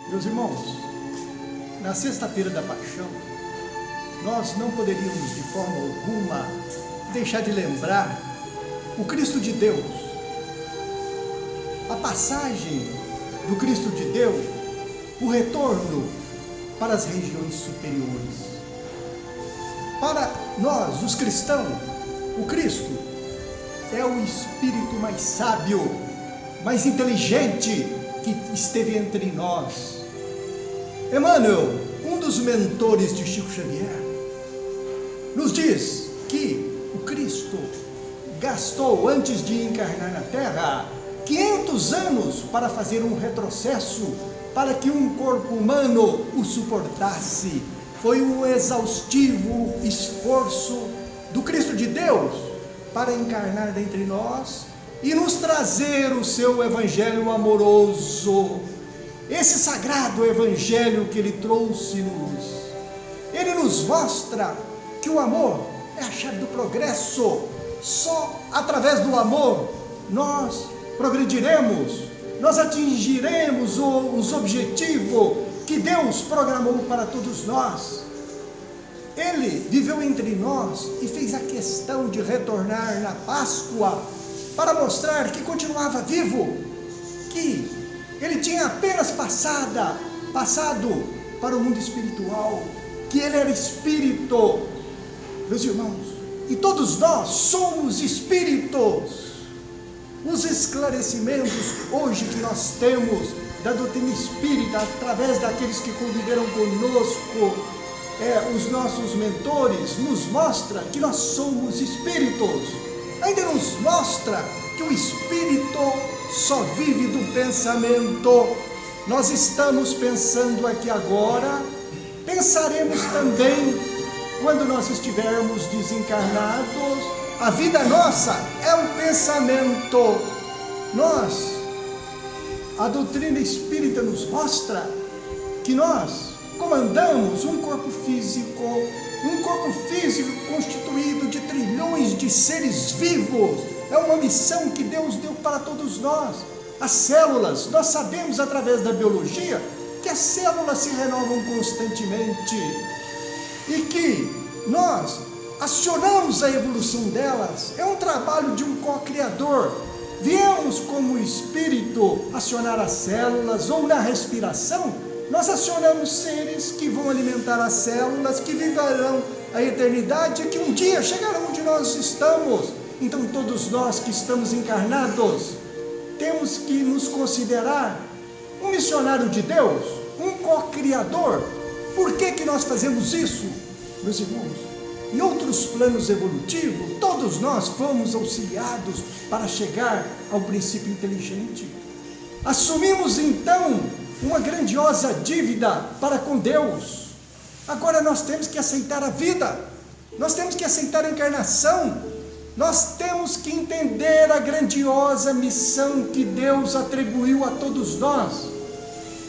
Meus irmãos, na sexta-feira da Paixão, nós não poderíamos de forma alguma deixar de lembrar o Cristo de Deus. A passagem do Cristo de Deus, o retorno para as regiões superiores. Para nós, os cristãos, o Cristo é o Espírito mais sábio, mais inteligente que esteve entre nós. Emmanuel, um dos mentores de Chico Xavier, nos diz que o Cristo gastou, antes de encarnar na Terra, 500 anos para fazer um retrocesso, para que um corpo humano o suportasse. Foi um exaustivo esforço do Cristo de Deus para encarnar dentre nós e nos trazer o seu evangelho amoroso. Esse sagrado evangelho que ele trouxe-nos, ele nos mostra que o amor é a chave do progresso. Só através do amor nós progrediremos, nós atingiremos os objetivos que Deus programou para todos nós. Ele viveu entre nós e fez a questão de retornar na Páscoa para mostrar que continuava vivo, que ele tinha apenas passado para o mundo espiritual, que ele era espírito. Meus irmãos, e todos nós somos espíritos. Os esclarecimentos hoje que nós temos da doutrina espírita, através daqueles que conviveram conosco, os nossos mentores, nos mostra que nós somos espíritos. Ainda nos mostra que o espírito só vive do pensamento. Nós estamos pensando aqui agora, pensaremos também quando nós estivermos desencarnados. A vida nossa é um pensamento. A doutrina espírita nos mostra que nós comandamos um corpo físico constituído de trilhões de seres vivos. É uma missão que Deus deu para todos nós. As células, nós sabemos através da biologia que as células se renovam constantemente e que nós acionamos a evolução delas. É um trabalho de um co-criador. Viemos como espírito acionar as células, ou na respiração nós acionamos seres que vão alimentar as células, que viverão a eternidade, que um dia chegarão onde nós estamos. Então todos nós que estamos encarnados temos que nos considerar um missionário de Deus, um co-criador. Por que nós fazemos isso, meus irmãos? Em outros planos evolutivos, todos nós fomos auxiliados para chegar ao princípio inteligente. Assumimos então uma grandiosa dívida para com Deus. Agora nós temos que aceitar a vida, nós temos que aceitar a encarnação, nós temos que entender a grandiosa missão que Deus atribuiu a todos nós.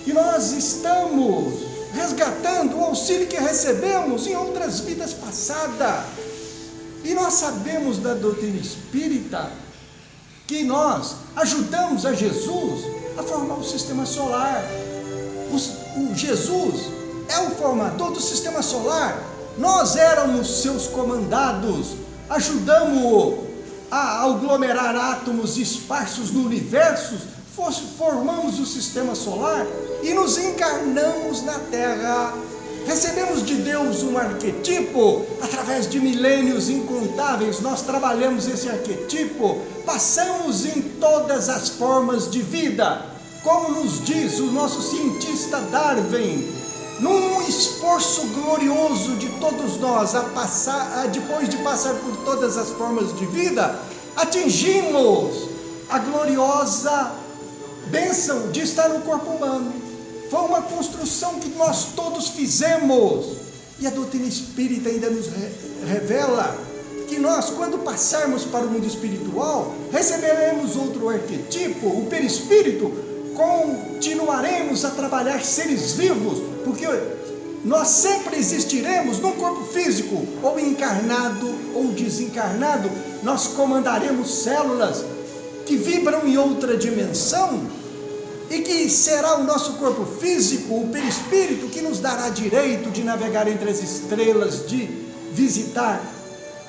E nós estamos resgatando o auxílio que recebemos em outras vidas passadas. E nós sabemos da doutrina espírita que nós ajudamos a Jesus a formar o sistema solar. O Jesus é o formador do sistema solar. Nós éramos seus comandados, ajudamos-o a aglomerar átomos esparsos no universo, formamos o sistema solar e nos encarnamos na Terra. Recebemos de Deus um arquetipo, através de milênios incontáveis nós trabalhamos esse arquetipo, passamos em todas as formas de vida, como nos diz o nosso cientista Darwin, num esforço glorioso de todos nós, depois de passar por todas as formas de vida, atingimos a gloriosa bênção de estar no corpo humano. Foi uma construção que nós todos fizemos. E a doutrina espírita ainda nos revela que nós, quando passarmos para o mundo espiritual, receberemos outro arquetipo, o perispírito. Continuaremos a trabalhar seres vivos, porque nós sempre existiremos num corpo físico, ou encarnado ou desencarnado. Nós comandaremos células que vibram em outra dimensão, e que será o nosso corpo físico, o perispírito, que nos dará direito de navegar entre as estrelas, de visitar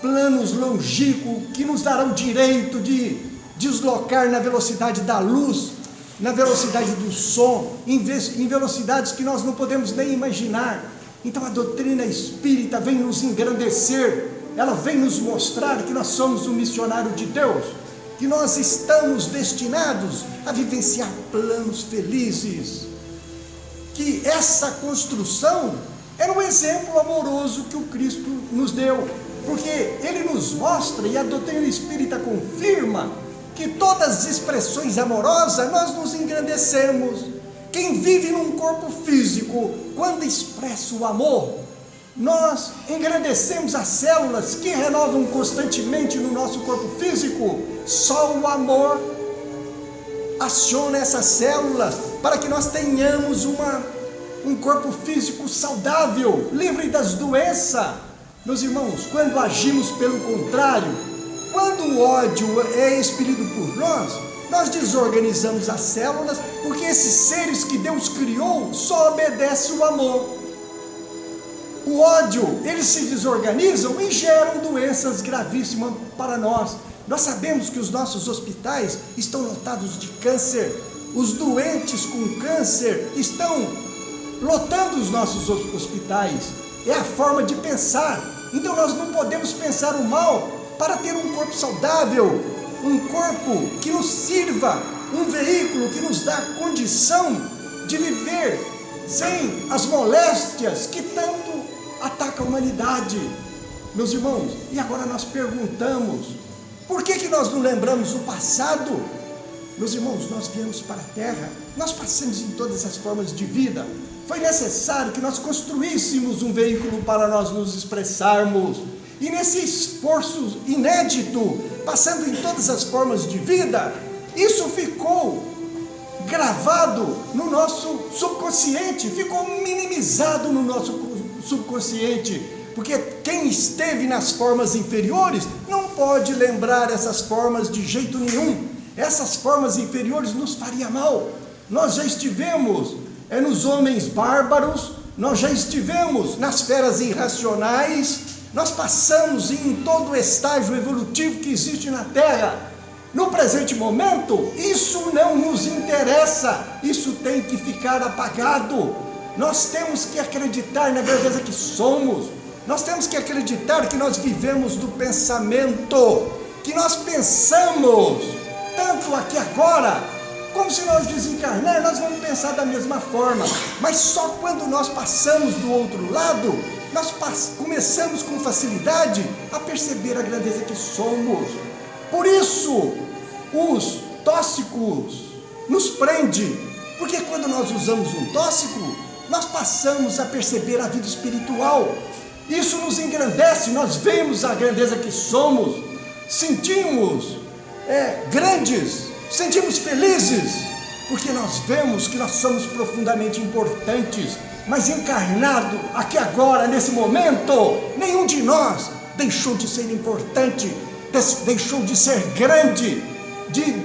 planos longínquos, que nos dará o direito de deslocar na velocidade da luz, na velocidade do som, em velocidades que nós não podemos nem imaginar. Então a doutrina espírita vem nos engrandecer, ela vem nos mostrar que nós somos um missionário de Deus, que nós estamos destinados a vivenciar planos felizes, que essa construção era um exemplo amoroso que o Cristo nos deu, porque Ele nos mostra, e a doutrina espírita confirma, que todas as expressões amorosas nós nos engrandecemos. Quem vive num corpo físico, quando expressa o amor, nós engrandecemos as células que renovam constantemente no nosso corpo físico. Só o amor aciona essas células para que nós tenhamos um corpo físico saudável, livre das doenças. Meus irmãos, quando agimos pelo contrário, quando o ódio é expelido por nós desorganizamos as células, porque esses seres que Deus criou só obedecem o amor. O ódio, eles se desorganizam e geram doenças gravíssimas para nós. Nós sabemos que os nossos hospitais estão lotados de câncer. Os doentes com câncer estão lotando os nossos hospitais. É a forma de pensar. Então nós não podemos pensar o mal para ter um corpo saudável, um corpo que nos sirva, um veículo que nos dá condição de viver sem as moléstias que tanto atacam a humanidade. Meus irmãos, e agora nós perguntamos, por que nós não lembramos o passado? Meus irmãos, nós viemos para a Terra, nós passamos em todas as formas de vida, foi necessário que nós construíssemos um veículo para nós nos expressarmos, e nesse esforço inédito, passando em todas as formas de vida, isso ficou gravado no nosso subconsciente, ficou minimizado no nosso subconsciente, porque quem esteve nas formas inferiores não pode lembrar essas formas de jeito nenhum. Essas formas inferiores nos faria mal. Nós já estivemos nos homens bárbaros, nós já estivemos nas feras irracionais, nós passamos em todo o estágio evolutivo que existe na Terra. No presente momento, isso não nos interessa, isso tem que ficar apagado. Nós temos que acreditar na grandeza que somos, nós temos que acreditar que nós vivemos do pensamento, que nós pensamos, tanto aqui agora, como se nós desencarnar, nós vamos pensar da mesma forma, mas só quando nós passamos do outro lado, nós começamos com facilidade a perceber a grandeza que somos. Por isso, os tóxicos nos prendem, porque quando nós usamos um tóxico, nós passamos a perceber a vida espiritual. Isso nos engrandece, nós vemos a grandeza que somos, sentimos grandes, sentimos felizes, porque nós vemos que nós somos profundamente importantes, mas encarnado aqui agora, nesse momento, nenhum de nós deixou de ser importante, deixou de ser grande,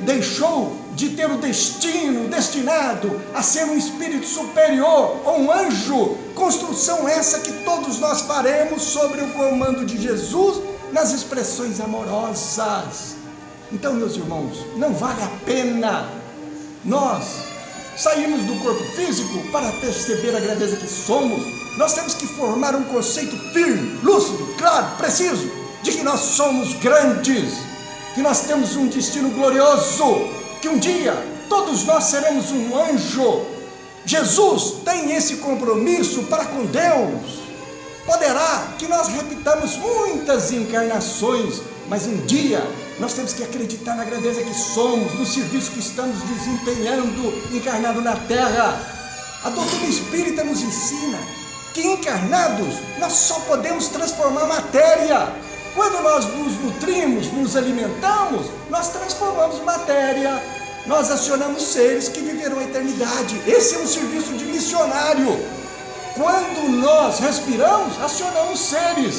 deixou de ter o destinado a ser um espírito superior ou um anjo. Construção essa que todos nós faremos sobre o comando de Jesus nas expressões amorosas. Então, meus irmãos, não vale a pena nós sairmos do corpo físico para perceber a grandeza que somos. Nós temos que formar um conceito firme, lúcido, claro, preciso, de que nós somos grandes, que nós temos um destino glorioso, que um dia todos nós seremos um anjo. Jesus tem esse compromisso para com Deus. Poderá que nós repitamos muitas encarnações, mas um dia nós temos que acreditar na grandeza que somos, no serviço que estamos desempenhando encarnado na Terra. A doutrina espírita nos ensina que encarnados nós só podemos transformar matéria. Quando nós nos nutrimos, nos alimentamos, nós transformamos matéria, nós acionamos seres que viverão a eternidade. Esse é um serviço de missionário. Quando nós respiramos, acionamos seres.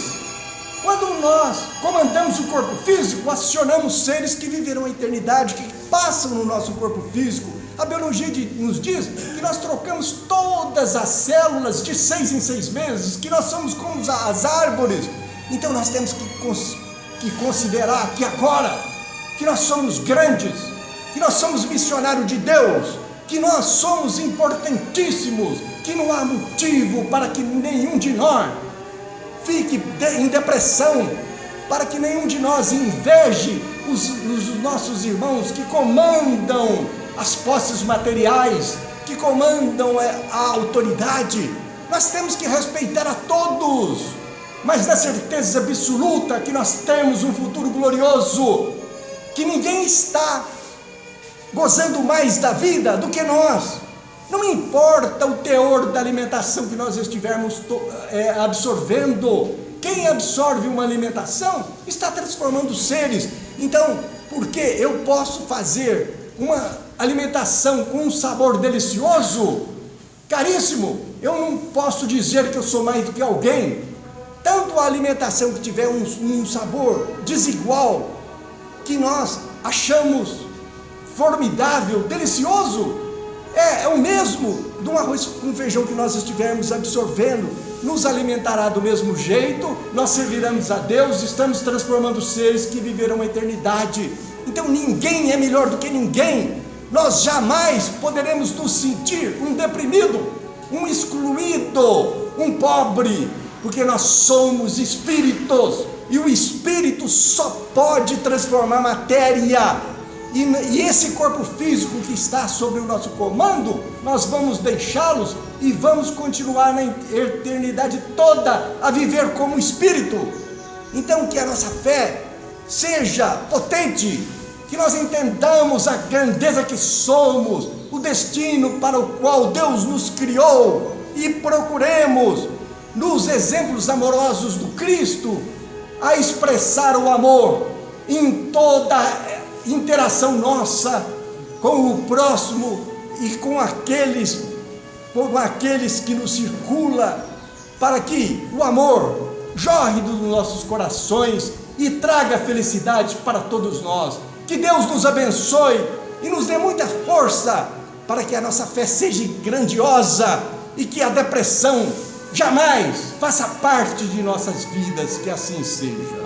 Quando nós comandamos o corpo físico, acionamos seres que viverão a eternidade, que passam no nosso corpo físico. A biologia nos diz que nós trocamos todas as células de 6 em 6 meses, que nós somos como as árvores. Então nós temos que considerar que agora, que nós somos grandes, que nós somos missionários de Deus, que nós somos importantíssimos, que não há motivo para que nenhum de nós fique em depressão, para que nenhum de nós inveje os nossos irmãos que comandam as posses materiais, que comandam a autoridade. Nós temos que respeitar a todos, mas na certeza absoluta que nós temos um futuro glorioso, que ninguém está gozando mais da vida do que nós. Não importa o teor da alimentação que nós estivermos absorvendo. Quem absorve uma alimentação está transformando seres. Então, porque eu posso fazer uma alimentação com um sabor delicioso, caríssimo, eu não posso dizer que eu sou mais do que alguém. Tanto a alimentação que tiver um sabor desigual, que nós achamos formidável, delicioso, é o mesmo de um arroz com feijão que nós estivermos absorvendo, nos alimentará do mesmo jeito, nós serviremos a Deus, estamos transformando seres que viverão a eternidade. Então ninguém é melhor do que ninguém. Nós jamais poderemos nos sentir um deprimido, um excluído, um pobre, porque nós somos espíritos, e o espírito só pode transformar matéria. E esse corpo físico que está sob o nosso comando, nós vamos deixá-los e vamos continuar na eternidade toda a viver como espírito. Então que a nossa fé seja potente, que nós entendamos a grandeza que somos, o destino para o qual Deus nos criou, e procuremos, nos exemplos amorosos do Cristo, a expressar o amor em toda interação nossa com o próximo e com aqueles que nos circulam, para que o amor jorre dos nossos corações e traga felicidade para todos nós. Que Deus nos abençoe e nos dê muita força para que a nossa fé seja grandiosa e que a depressão jamais faça parte de nossas vidas, que assim seja.